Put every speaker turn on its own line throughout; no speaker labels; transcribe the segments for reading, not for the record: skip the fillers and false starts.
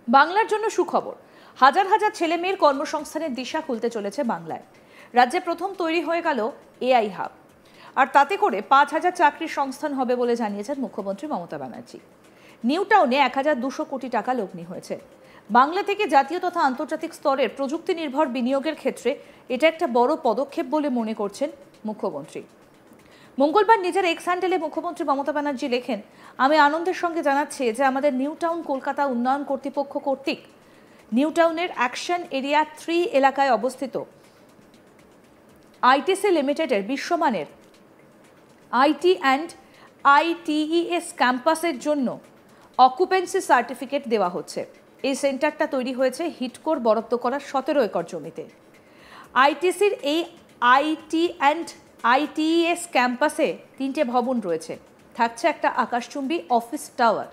বাংলার জন্য সুখবর, হাজার হাজার ছেলে মেয়ের কর্মসংস্থানের দিশা খুলতে চলেছে বাংলায়। রাজ্যে প্রথম তৈরি হয়ে গেল এআই হাব, আর তাতে করে ৫,০০০ চাকরির সংস্থান হবে বলে জানিয়েছেন মুখ্যমন্ত্রী মমতা ব্যানার্জি। নিউ টাউনে ১,২০০ কোটি টাকা লগ্নি হয়েছে। বাংলা থেকে জাতীয় তথা আন্তর্জাতিক স্তরের প্রযুক্তি নির্ভর বিনিয়োগের ক্ষেত্রে এটা একটা বড় পদক্ষেপ বলে মনে করছেন মুখ্যমন্ত্রী। মঙ্গলবার নিজের এক্স হ্যান্ডেলে মুখ্যমন্ত্রী মমতা ব্যানার্জি লেখেন, আমি আনন্দের সঙ্গে জানাচ্ছি যে আমাদের নিউ টাউন কলকাতা উন্নয়ন কর্তৃপক্ষ কর্তৃক নিউ টাউনের অ্যাকশন এরিয়া 3 এলাকায় অবস্থিত আইটিসি লিমিটেডের বিশ্বমানের আইটি অ্যান্ড আইটিইএস ক্যাম্পাসের জন্য অকুপেন্সি সার্টিফিকেট দেওয়া হচ্ছে। এই সেন্টারটা তৈরি হয়েছে হিটকোর বরাদ্দ করা 17 একর জমিতে। আইটিসির এই আইটি অ্যান্ড আইটিইএস ক্যাম্পাসে 3টে ভবন রয়েছে। থাকছে একটা আকাশচুম্বী অফিস টাওয়ার,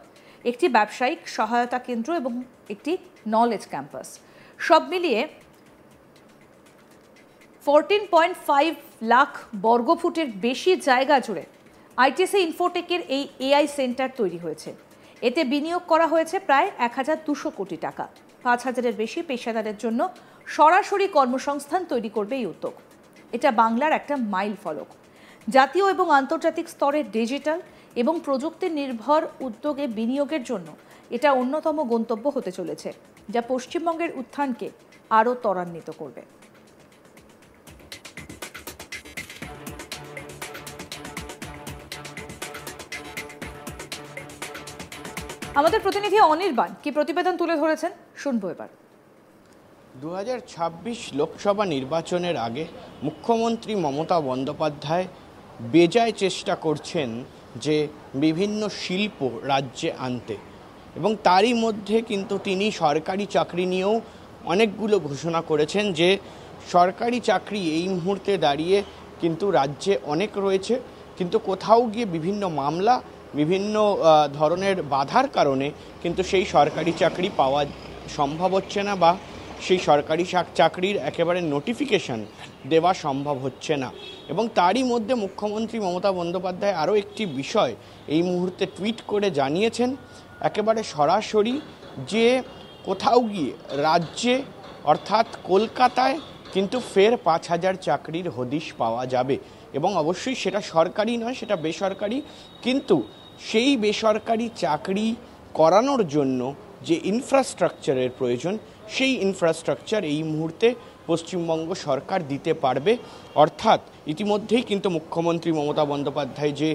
একটি ব্যবসায়িক সহায়তা কেন্দ্র এবং একটি নলেজ ক্যাম্পাস। সব মিলিয়ে 14.5 লাখ বর্গফুটের বেশি জায়গা জুড়ে আইটিসি ইনফোটেকের এই এআই সেন্টার তৈরি হয়েছে। এতে বিনিয়োগ করা হয়েছে প্রায় ১,২০০ কোটি টাকা। ৫,০০০-এর বেশি পেশাদারের জন্য সরাসরি কর্মসংস্থান তৈরি করবে এই উদ্যোগ। এটা বাংলার একটা মাইল ফলক। জাতীয় এবং আন্তর্জাতিক স্তরের ডিজিটাল এবং প্রযুক্তি নির্ভর উদ্যোগে বিনিয়োগের জন্য এটা অন্যতম গন্তব্য হতে চলেছে, যা পশ্চিমবঙ্গের উত্থানকে আরও ত্বরান্বিত করবে। আমাদের প্রতিনিধি অনির্বাণ কি প্রতিবেদন তুলে ধরেছেন, শুনবো এবার।
2026 লোকসভা নির্বাচনের আগে মুখ্যমন্ত্রী মমতা বন্দ্যোপাধ্যায় বেজায় চেষ্টা করছেন যে বিভিন্ন শিল্প রাজ্যে আনতে, এবং তারই মধ্যে কিন্তু তিনি সরকারি চাকরি নিয়েও অনেকগুলো ঘোষণা করেছেন যে সরকারি চাকরি এই মুহূর্তে দাঁড়িয়ে কিন্তু রাজ্যে অনেক রয়েছে, কিন্তু কোথাও গিয়ে বিভিন্ন মামলা, বিভিন্ন ধরনের বাধার কারণে কিন্তু সেই সরকারি চাকরি পাওয়া সম্ভব হচ্ছে না, বা সেই সরকারি চাকরির একেবারে নোটিফিকেশন দেওয়া সম্ভব হচ্ছে না। এবং তারই মধ্যে মুখ্যমন্ত্রী মমতা বন্দ্যোপাধ্যায় আরও একটি বিষয় এই মুহূর্তে টুইট করে জানিয়েছেন একেবারে সরাসরি, যে কোথাও গিয়ে রাজ্যে অর্থাৎ কলকাতায় কিন্তু ফের ৫,০০০ চাকরির হদিশ পাওয়া যাবে, এবং অবশ্যই সেটা সরকারি নয়, সেটা বেসরকারি। কিন্তু সেই বেসরকারি চাকরি করানোর জন্য যে ইনফ্রাস্ট্রাকচারের প্রয়োজন, সেই ইনফ্রাস্ট্রাকচার এই মুহূর্তে পশ্চিমবঙ্গ সরকার দিতে পারবে। অর্থাৎ ইতিমধ্যেই কিন্তু মুখ্যমন্ত্রী মমতা বন্দ্যোপাধ্যায় যে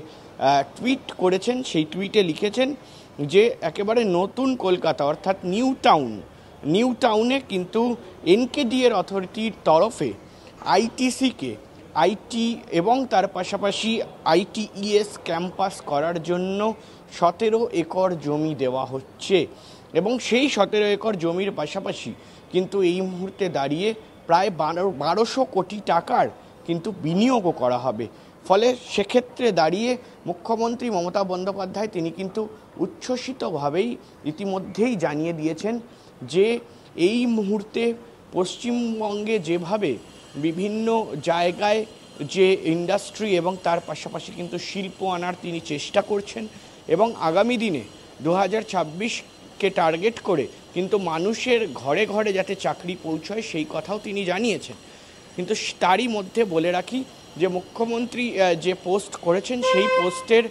টুইট করেছেন, সেই টুইটে লিখেছেন যে একেবারে নতুন কলকাতা অর্থাৎ নিউ টাউনে কিন্তু এনকেডিএর অথরিটির তরফে আইটিসিকে আইটি এবং তার পাশাপাশি আইটিইএস ক্যাম্পাস করার জন্য 17 একর জমি দেওয়া হচ্ছে, এবং সেই 17 একর জমির পাশাপাশি কিন্তু এই মুহূর্তে দাঁড়িয়ে প্রায় ১২০০ কোটি টাকার কিন্তু বিনিয়োগও করা হবে। ফলে সেক্ষেত্রে দাঁড়িয়ে মুখ্যমন্ত্রী মমতা বন্দ্যোপাধ্যায় তিনি কিন্তু উচ্ছ্বসিতভাবেই ইতিমধ্যেই জানিয়ে দিয়েছেন যে এই মুহূর্তে পশ্চিমবঙ্গে যেভাবে বিভিন্ন জায়গায় যে ইন্ডাস্ট্রি এবং তার পাশাপাশি কিন্তু শিল্প আনার তিনি চেষ্টা করছেন, এবং আগামী দিনে 2026কে টার্গেট করে কিন্তু মানুষের ঘরে ঘরে যাতে চাকরি পৌঁছয় সেই কথাও তিনি জানিয়েছেন। কিন্তু তারই মধ্যে বলে রাখি যে মুখ্যমন্ত্রী যে পোস্ট করেছেন সেই পোস্টের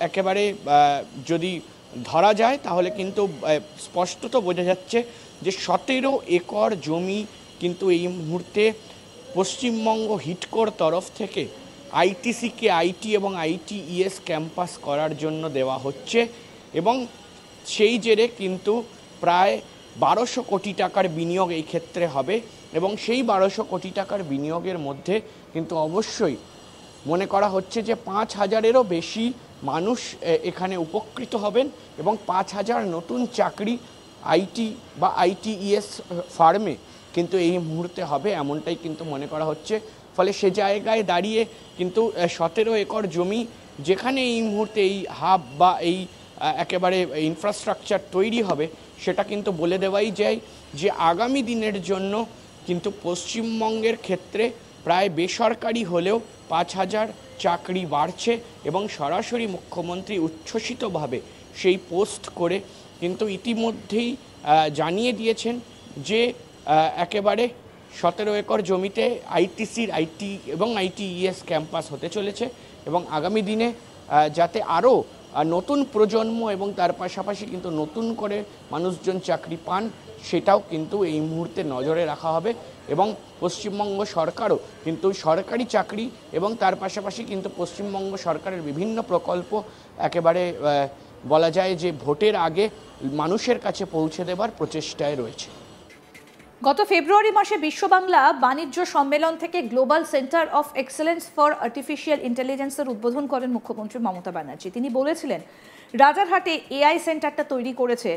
একেবারে যদি ধরা যায় তাহলে কিন্তু স্পষ্টত বোঝা যাচ্ছে যে 17 একর জমি কিন্তু এই মুহূর্তে পশ্চিমবঙ্গ হিটকোর তরফ থেকে আইটিসিকে আইটি এবং আইটিইএস ক্যাম্পাস করার জন্য দেওয়া হচ্ছে, এবং সেই জেরে কিন্তু প্রায় ১২০০ কোটি টাকার বিনিয়োগ এই ক্ষেত্রে হবে। এবং সেই ১২০০ কোটি টাকার বিনিয়োগের মধ্যে কিন্তু অবশ্যই মনে করা হচ্ছে যে ৫,০০০-এরও বেশি মানুষ এখানে উপকৃত হবেন, এবং ৫,০০০ নতুন চাকরি আইটি বা আইটিইএস ফার্মে কিন্তু এই মুহূর্তে হবে, এমনটাই কিন্তু মনে করা হচ্ছে। ফলে সে জায়গায় দাঁড়িয়ে কিন্তু 17 একর জমি যেখানে এই মুহূর্তে এই হাব বা এই একেবারে ইনফ্রাস্ট্রাকচার তৈরি হবে, সেটা কিন্তু বলে দেওয়াই যায় যে আগামী দিনের জন্য কিন্তু পশ্চিমবঙ্গের ক্ষেত্রে প্রায় বেসরকারি হলেও ৫,০০০ চাকরি বাড়ছে, এবং সরাসরি মুখ্যমন্ত্রী উচ্ছ্বসিতভাবে সেই পোস্ট করে কিন্তু ইতিমধ্যেই জানিয়ে দিয়েছেন যে একেবারে 17 একর জমিতে আইটিসির আইটি এবং আইটিইএস ক্যাম্পাস হতে চলেছে এবং আগামী দিনে যাতে আরও নতুন প্রজন্ম এবং তার পাশাপাশি কিন্তু নতুন করে মানুষজন চাকরি পান সেটাও কিন্তু এই মুহূর্তে নজরে রাখা হবে এবং পশ্চিমবঙ্গ সরকারও কিন্তু সরকারি চাকরি এবং তার পাশাপাশি কিন্তু পশ্চিমবঙ্গ সরকারের বিভিন্ন প্রকল্প একেবারে বলা যায় যে ভোটের আগে মানুষের কাছে পৌঁছে দেবার প্রচেষ্টায় রয়েছে।
গত ফেব্রুয়ারি মাসে বিশ্ব বাংলা বাণিজ্য সম্মেলন থেকে global centre of excellence for artificial ইন্টেলিজেন্সের উদ্বোধন করেন মুখ্যমন্ত্রী মমতা ব্যানার্জি। তিনি বলেছিলেন, রাজারহাটে এআই সেন্টারটা তৈরি করেছে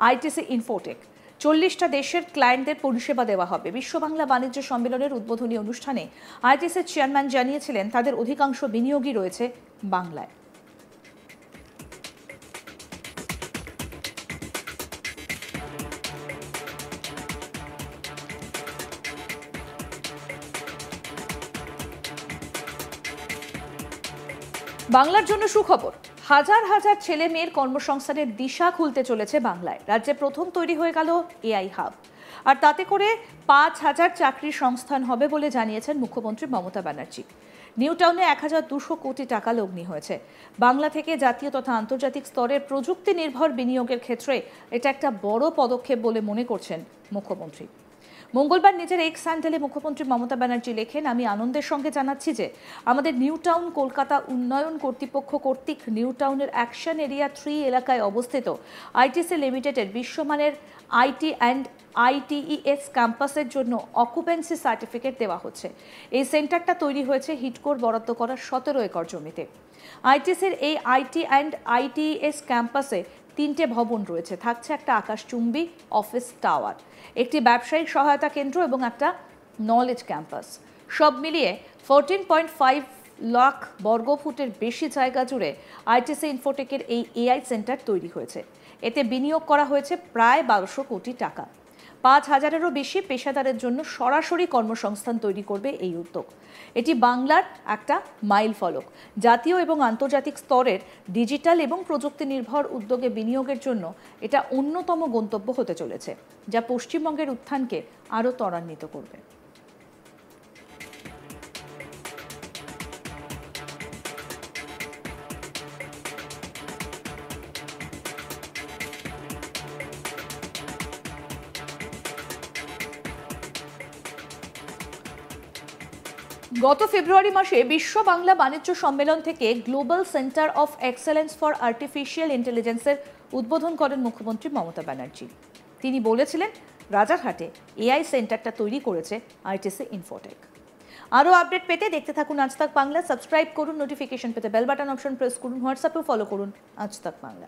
আইটিসি ইনফোটেক। 40টা দেশের ক্লায়েন্টদের পরিষেবা দেওয়া হবে। বিশ্ব বাংলা বাণিজ্য সম্মেলনের উদ্বোধনী অনুষ্ঠানে আইটিসির চেয়ারম্যান জানিয়েছিলেন, তাদের অধিকাংশ বিনিয়োগই রয়েছে বাংলায়। বাংলার জন্য সুখবর, হাজার হাজার ছেলে মেয়ের কর্মসংস্থানের দিশা খুলতে চলেছে বাংলায়। রাজ্যে প্রথম তৈরি হয়ে গেল এআই হাব, আর তাতে করে 5,000 চাকরির সংস্থান হবে বলে জানিয়েছেন মুখ্যমন্ত্রী মমতা ব্যানার্জি। নিউ টাউনে 1,200 কোটি টাকা লগ্নি হয়েছে। বাংলা থেকে জাতীয় তথা আন্তর্জাতিক স্তরের প্রযুক্তি নির্ভর বিনিয়োগের ক্ষেত্রে এটা একটা বড় পদক্ষেপ বলে মনে করছেন মুখ্যমন্ত্রী। মঙ্গলবার নিজের এক্স হ্যান্ডেলে মুখ্যমন্ত্রী মমতা ব্যানার্জি লেখেন, আমি আনন্দের সঙ্গে জানাচ্ছি যে আমাদের নিউ টাউন কলকাতা উন্নয়ন কর্তৃপক্ষ কর্তৃক নিউ টাউনের অ্যাকশন এরিয়া 3 এলাকায় অবস্থিত আইটিসি লিমিটেডের বিশ্বমানের আইটি অ্যান্ড আইটিইএস ক্যাম্পাসের জন্য অকুপেন্সি সার্টিফিকেট দেওয়া হচ্ছে। এই সেন্টারটা তৈরি হয়েছে হিডকোর বরাদ্দ করা 17 একর জমিতে। আইটিসির এই আইটি অ্যান্ড আইটিইএস ক্যাম্পাসে 3টে ভবন রয়েছে। থাকছে একটা আকাশচুম্বী অফিস টাওয়ার, একটি ব্যবসায়িক সহায়তা কেন্দ্র এবং একটা নলেজ ক্যাম্পাস। সব মিলিয়ে 14.5 লাখ বর্গফুটের বেশি জায়গা জুড়ে আইটিসি ইনফোটেকের এই এআই সেন্টার তৈরি হয়েছে। এতে বিনিয়োগ করা হয়েছে প্রায় 1200 কোটি টাকা। 5,000-এরও বেশি পেশাদারের জন্য সরাসরি কর্মসংস্থান তৈরি করবে এই উদ্যোগ। এটি বাংলার একটা মাইল ফলক। জাতীয় এবং আন্তর্জাতিক স্তরের ডিজিটাল এবং প্রযুক্তি নির্ভর উদ্যোগে বিনিয়োগের জন্য এটা অন্যতম গন্তব্য হতে চলেছে, যা পশ্চিমবঙ্গের উত্থানকে আরও ত্বরান্বিত করবে। গত ফেব্রুয়ারি মাসে বিশ্ব বাংলা বাণিজ্য সম্মেলন থেকে global centre of excellence for artificial ইন্টেলিজেন্সের উদ্বোধন করেন মুখ্যমন্ত্রী মমতা ব্যানার্জি। তিনি বলেছিলেন, রাজারহাটে এআই সেন্টারটা তৈরি করেছে আইটিসি ইনফোটেক। আরও আপডেট পেতে দেখতে থাকুন আজ তাক বাংলা। সাবস্ক্রাইব করুন, নোটিফিকেশন পেতে বেল বাটন অপশন প্রেস করুন, হোয়াটসঅ্যাপেও ফলো করুন আজ তাক বাংলা।